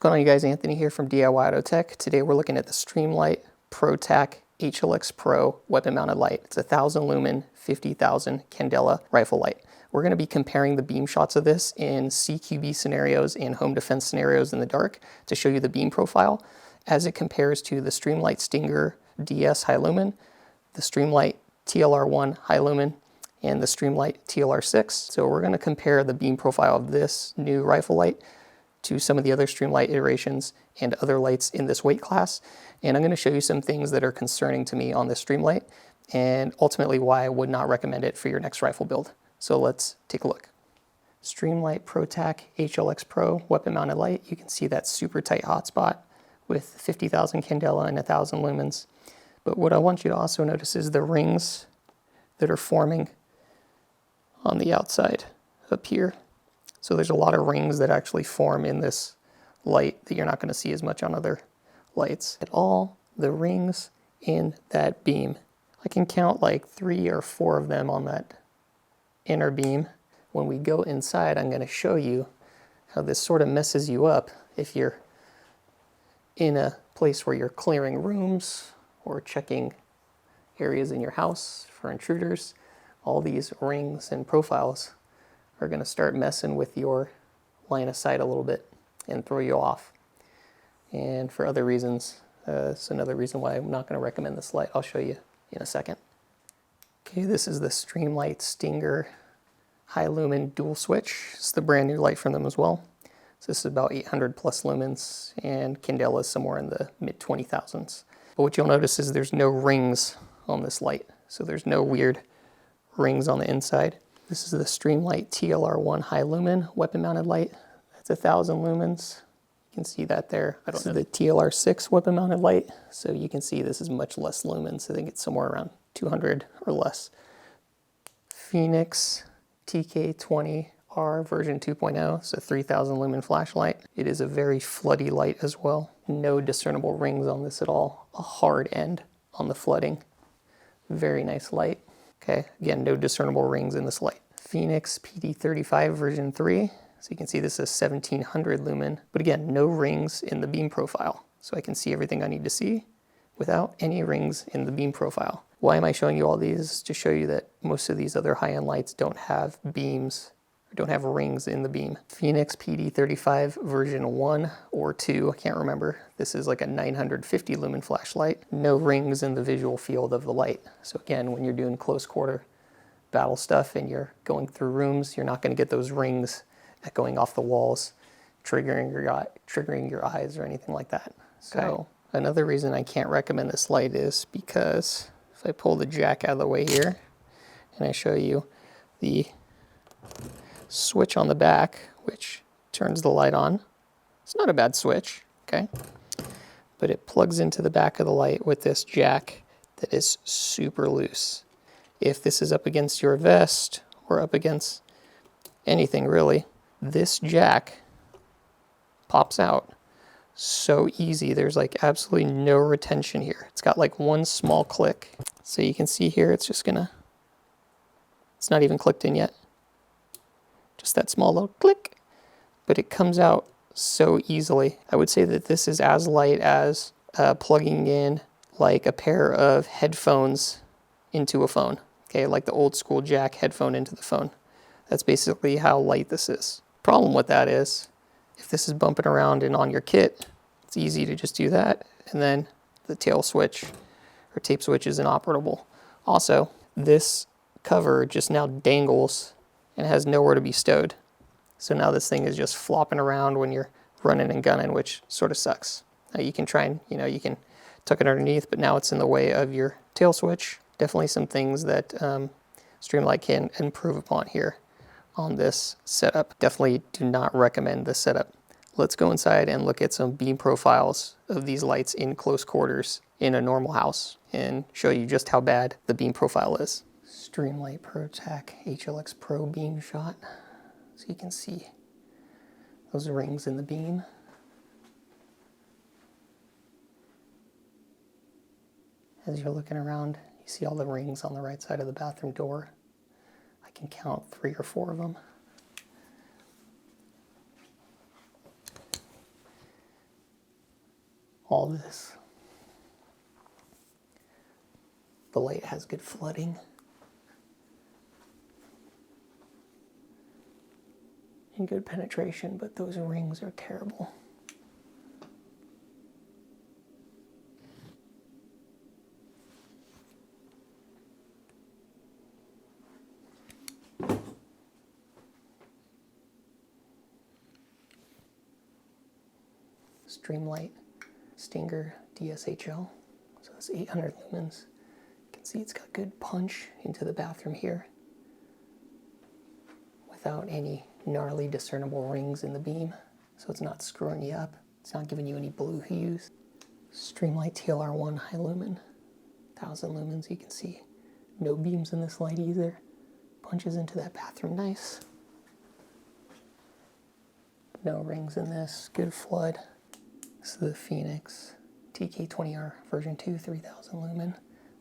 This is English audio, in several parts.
going on, you guys? Anthony here from DIYautotech. Today we're looking at the Streamlight ProTac HLX Pro weapon mounted light. It's a 1000 lumen, 50,000 candela rifle light. We're going to be comparing the beam shots of this in CQB scenarios and home defense scenarios in the dark to show you the beam profile as it compares to the Streamlight Stinger DS high lumen, the Streamlight TLR1 high lumen, and the Streamlight TLR6. So we're going to compare the beam profile of this new rifle light to some of the other Streamlight iterations and other lights in this weight class. And I'm going to show you some things that are concerning to me on this Streamlight and ultimately why I would not recommend it for your next rifle build. So let's take a look. Streamlight ProTac HLX Pro weapon mounted light. You can see that super tight hotspot with 50,000 candela and 1000 lumens. But what I want you to also notice is the rings that are forming on the outside up here. So there's a lot of rings that actually form in this light that you're not going to see as much on other lights. At all the rings in that beam, I can count like 3 or 4 of them on that inner beam. When we go inside, I'm going to show you how this sort of messes you up if you're in a place where you're clearing rooms or checking areas in your house for intruders. All these rings and profiles are going to start messing with your line of sight a little bit and throw you off. And for other reasons, it's another reason why I'm not going to recommend this light. I'll show you in a second. Okay, this is the Streamlight Stinger high lumen dual switch. It's the brand new light from them as well. So this is about 800 plus lumens, and candela is somewhere in the mid 20,000s. But what you'll notice is there's no rings on this light. So there's no weird rings on the inside. This is the Streamlight TLR1 high lumen weapon mounted light. That's 1000 lumens. You can see that there. This is the TLR6 weapon mounted light. So you can see this is much less lumens. I think it's somewhere around 200 or less. Phoenix TK20R version 2.0. It's a 3000 lumen flashlight. It is a very floody light as well. No discernible rings on this at all. A hard end on the flooding. Very nice light. Okay, again, no discernible rings in this light. Phoenix PD35 version 3. So you can see this is 1700 lumen, but again, no rings in the beam profile. So I can see everything I need to see without any rings in the beam profile. Why am I showing you all these? To show you that most of these other high-end lights don't have beams, or don't have rings in the beam. Phoenix PD35 version 1 or 2, I can't remember. This is like a 950 lumen flashlight. No rings in the visual field of the light. So again, when you're doing close quarter battle stuff and you're going through rooms, you're not going to get those rings echoing off the walls, triggering your eyes or anything like that. So another reason I can't recommend this light is because if I pull the jack out of the way here and I show you the switch on the back, which turns the light on. It's not a bad switch, okay? But it plugs into the back of the light with this jack that is super loose. If this is up against your vest or up against anything really, this jack pops out so easy. There's like absolutely no retention here. It's got like one small click. So you can see here, it's not even clicked in yet. Just that small little click, but it comes out so easily. I would say that this is as light as plugging in like a pair of headphones into a phone. Okay, like the old school jack headphone into the phone. That's basically how light this is. Problem with that is, if this is bumping around and on your kit, it's easy to just do that, and then the tail switch or tape switch is inoperable. Also, this cover just now dangles and has nowhere to be stowed. So now this thing is just flopping around when you're running and gunning, which sort of sucks. Now you can try and, you can tuck it underneath, but now it's in the way of your tail switch. Definitely some things that Streamlight can improve upon here on this setup. Definitely do not recommend this setup. Let's go inside and look at some beam profiles of these lights in close quarters in a normal house and show you just how bad the beam profile is. Streamlight ProTac HLX Pro beam shot. So you can see those rings in the beam. As you're looking around, you see all the rings on the right side of the bathroom door. I can count 3 or 4 of them. all this. The light has good flooding. And good penetration, but those rings are terrible. Streamlight Stinger DSHL. So it's 800 lumens. You can see it's got good punch into the bathroom here without any gnarly discernible rings in the beam. So it's not screwing you up. It's not giving you any blue hues. Streamlight TLR1 high lumen, 1000 lumens. You can see no beams in this light either. Punches into that bathroom nice. No rings in this, good flood. This is the Phoenix TK20R version 2, 3000 lumen.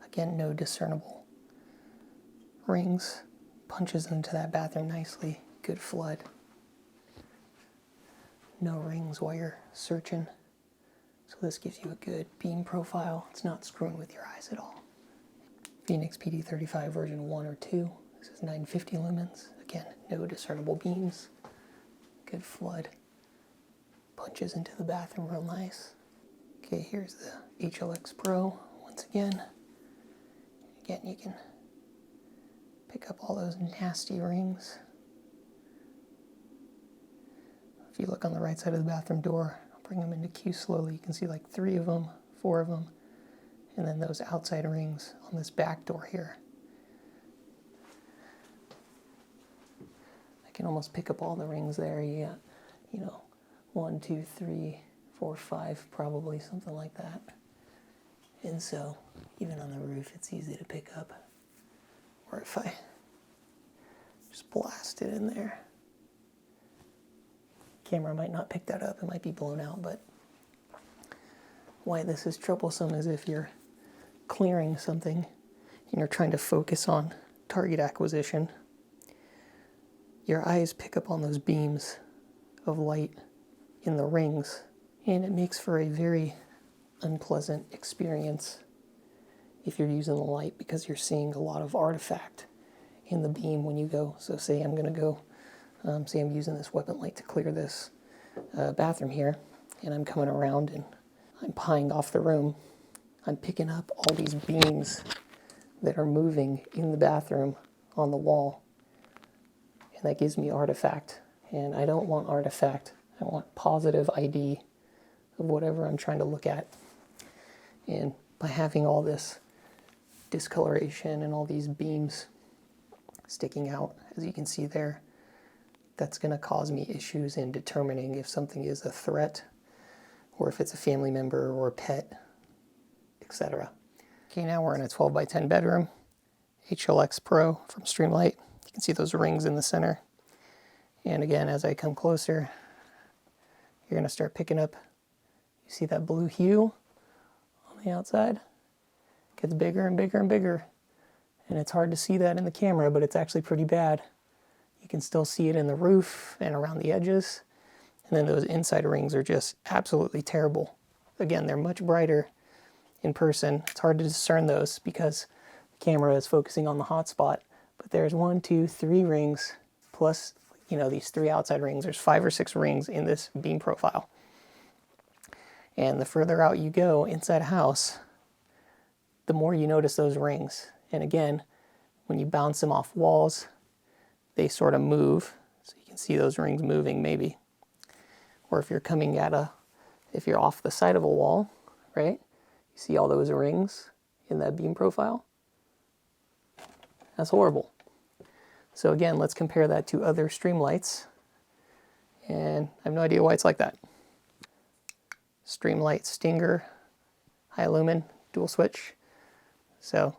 Again, no discernible rings. Punches into that bathroom nicely, good flood. No rings while you're searching. So this gives you a good beam profile. It's not screwing with your eyes at all. Phoenix PD35 version 1 or 2. This is 950 lumens. Again, no discernible beams. Good flood. Punches into the bathroom real nice. Okay, here's the HLX Pro once again. Again, you can pick up all those nasty rings. If you look on the right side of the bathroom door, I'll bring them into Q slowly. You can see like 3 of them, 4 of them, and then those outside rings on this back door here. I can almost pick up all the rings there. You got, 1, 2, 3, 4, 5, probably something like that. And so, even on the roof, it's easy to pick up. Or if I just blast it in there. Camera might not pick that up, it might be blown out, but why this is troublesome is if you're clearing something and you're trying to focus on target acquisition, your eyes pick up on those beams of light in the rings, and it makes for a very unpleasant experience if you're using the light, because you're seeing a lot of artifact in the beam when you go. So say I'm going to go, say I'm using this weapon light to clear this bathroom here, and I'm coming around and I'm pieing off the room. I'm picking up all these beams that are moving in the bathroom on the wall, and that gives me artifact, and I don't want artifact. I want positive ID of whatever I'm trying to look at. And by having all this discoloration and all these beams sticking out, as you can see there, that's going to cause me issues in determining if something is a threat or if it's a family member or a pet, etc. Okay, now we're in a 12 by 10 bedroom, HLX Pro from Streamlight. You can see those rings in the center. And again, as I come closer, you're going to start picking up, you see that blue hue on the outside? It gets bigger and bigger and bigger. And it's hard to see that in the camera, but it's actually pretty bad. You can still see it in the roof and around the edges. And then those inside rings are just absolutely terrible. Again, they're much brighter in person. It's hard to discern those because the camera is focusing on the hot spot. But there's 1, 2, 3 rings plus these 3 outside rings. There's 5 or 6 rings in this beam profile. And the further out you go inside a house, the more you notice those rings. And again, when you bounce them off walls, they sort of move. So you can see those rings moving maybe. Or if you're if you're off the side of a wall, right? You see all those rings in that beam profile. That's horrible. So again, let's compare that to other Streamlights. And I have no idea why it's like that. Streamlight Stinger, high lumen, dual switch. So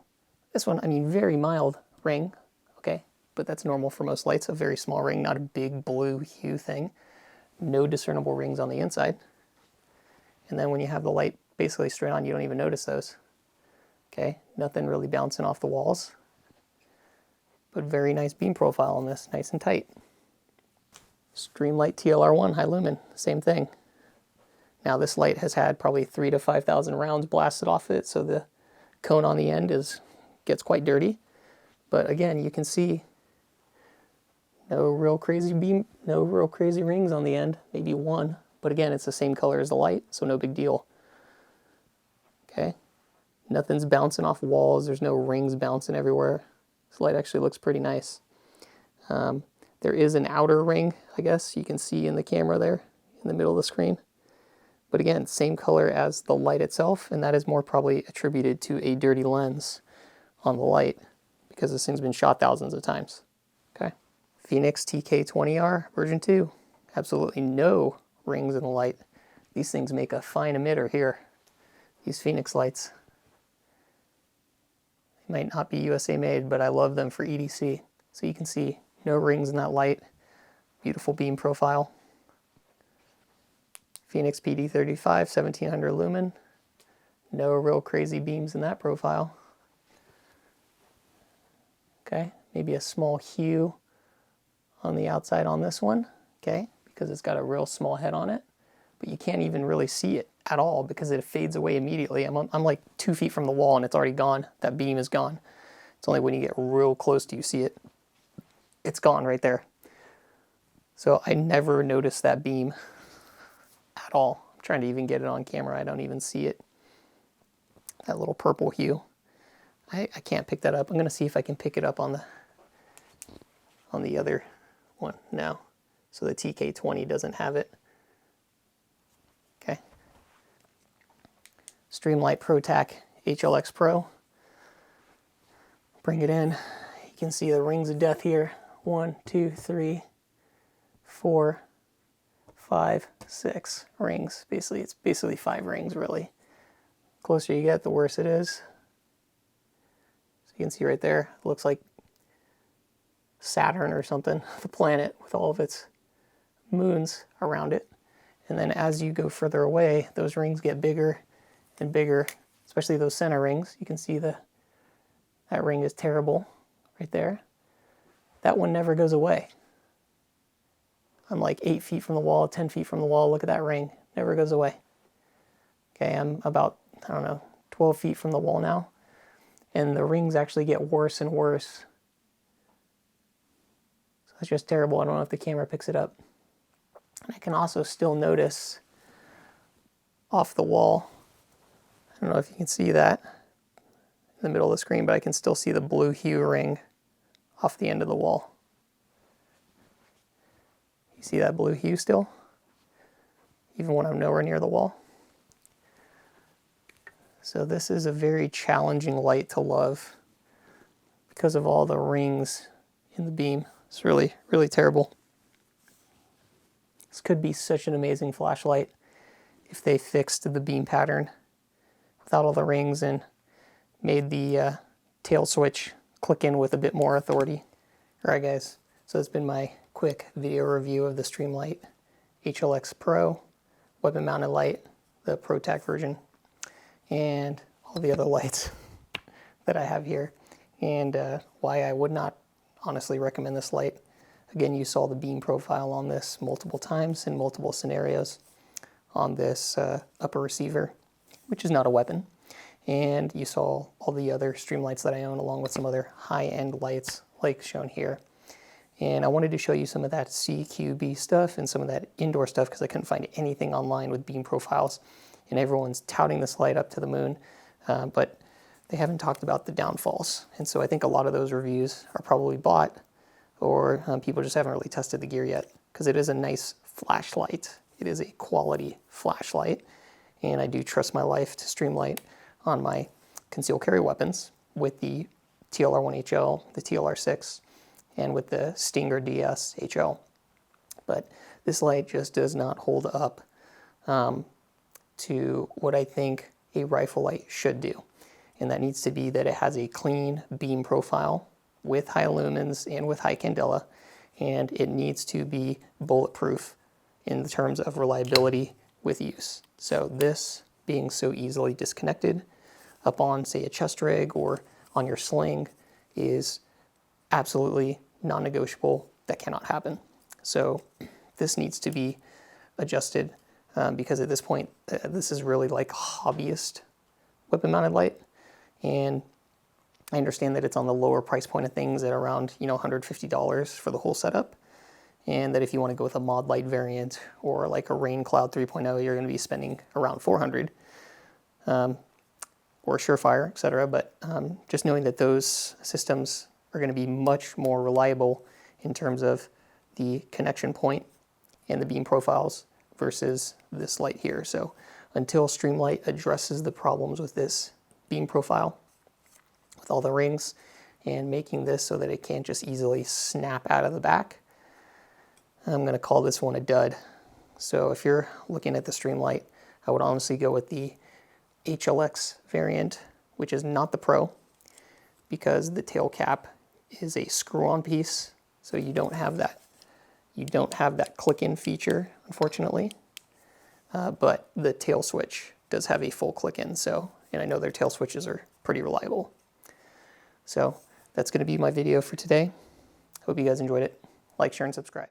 this one, very mild ring, okay? But that's normal for most lights, a very small ring, not a big blue hue thing. No discernible rings on the inside. And then when you have the light basically straight on, you don't even notice those. Okay, nothing really bouncing off the walls. But very nice beam profile on this, nice and tight. Streamlight TLR1 high lumen, same thing. Now this light has had probably 3,000 to 5,000 rounds blasted off it, so the cone on the end gets quite dirty. But again, you can see no real crazy rings on the end, maybe one. But again, it's the same color as the light, so no big deal. Okay, nothing's bouncing off walls. There's no rings bouncing everywhere. This light actually looks pretty nice. There is an outer ring, I guess you can see in the camera there in the middle of the screen. But again, same color as the light itself, and that is more probably attributed to a dirty lens on the light because this thing's been shot thousands of times. Okay, Phoenix TK20R version 2. Absolutely no rings in the light. These things make a fine emitter here. These Phoenix lights. They might not be USA made, but I love them for EDC. So you can see no rings in that light. Beautiful beam profile. Phoenix PD35, 1700 lumen. No real crazy beams in that profile. Okay, maybe a small hue on the outside on this one, okay, because it's got a real small head on it. But you can't even really see it at all because it fades away immediately. I'm like 2 feet from the wall and it's already gone. That beam is gone. It's only when you get real close do you see it. It's gone right there. So I never noticed that beam at all. I'm trying to even get it on camera. I don't even see it. That little purple hue. I can't pick that up. I'm going to see if I can pick it up on the other one now. So the TK20 doesn't have it. Okay. Streamlight ProTac HLX Pro. Bring it in. You can see the rings of death here. 1, 2, 3, 4, 5, 6 rings. Basically, it's basically 5 rings, really. The closer you get, the worse it is. So you can see right there, it looks like Saturn or something, the planet with all of its moons around it. And then as you go further away, those rings get bigger and bigger, especially those center rings. You can see that ring is terrible right there. That one never goes away. I'm like 8 feet from the wall, 10 feet from the wall. Look at that ring. Never goes away. Okay, I'm about, 12 feet from the wall now. And the rings actually get worse and worse. So that's just terrible. I don't know if the camera picks it up. And I can also still notice off the wall, I don't know if you can see that in the middle of the screen, but I can still see the blue hue ring off the end of the wall. You see that blue hue still? Even when I'm nowhere near the wall. So this is a very challenging light to love because of all the rings in the beam. It's really, really terrible. This could be such an amazing flashlight if they fixed the beam pattern without all the rings and made the tail switch click in with a bit more authority. All right, guys, so it's been my quick video review of the Streamlight HLX Pro weapon mounted light, the ProTac version, and all the other lights that I have here, and why I would not honestly recommend this light. Again, you saw the beam profile on this multiple times in multiple scenarios on this upper receiver, which is not a weapon. And you saw all the other Streamlights that I own along with some other high-end lights like shown here. And I wanted to show you some of that CQB stuff and some of that indoor stuff because I couldn't find anything online with beam profiles. And everyone's touting this light up to the moon, but they haven't talked about the downfalls. And so I think a lot of those reviews are probably bought, or people just haven't really tested the gear yet, because it is a nice flashlight. It is a quality flashlight, and I do trust my life to Streamlight on my concealed carry weapons with the TLR1HL, the TLR6, and with the Stinger DS HL. But this light just does not hold up to what I think a rifle light should do. And that needs to be that it has a clean beam profile with high lumens and with high candela, and it needs to be bulletproof in the terms of reliability with use. So this being so easily disconnected up on, say, a chest rig or on your sling is absolutely non-negotiable. That cannot happen. So this needs to be adjusted because at this point, this is really like hobbyist weapon mounted light. And I understand that it's on the lower price point of things at around, $150 for the whole setup. And that if you want to go with a mod light variant or like a Rain Cloud 3.0, you're going to be spending around $400, or Surefire, etc. But just knowing that those systems are going to be much more reliable in terms of the connection point and the beam profiles versus this light here. So until Streamlight addresses the problems with this beam profile, with all the rings, and making this so that it can't just easily snap out of the back, I'm going to call this one a dud. So if you're looking at the Streamlight, I would honestly go with the HLX variant, which is not the Pro, because the tail cap is a screw-on piece, so you don't have that click-in feature, unfortunately. But the tail switch does have a full click-in, and I know their tail switches are pretty reliable. So that's going to be my video for today. Hope you guys enjoyed it. Like, share, and subscribe.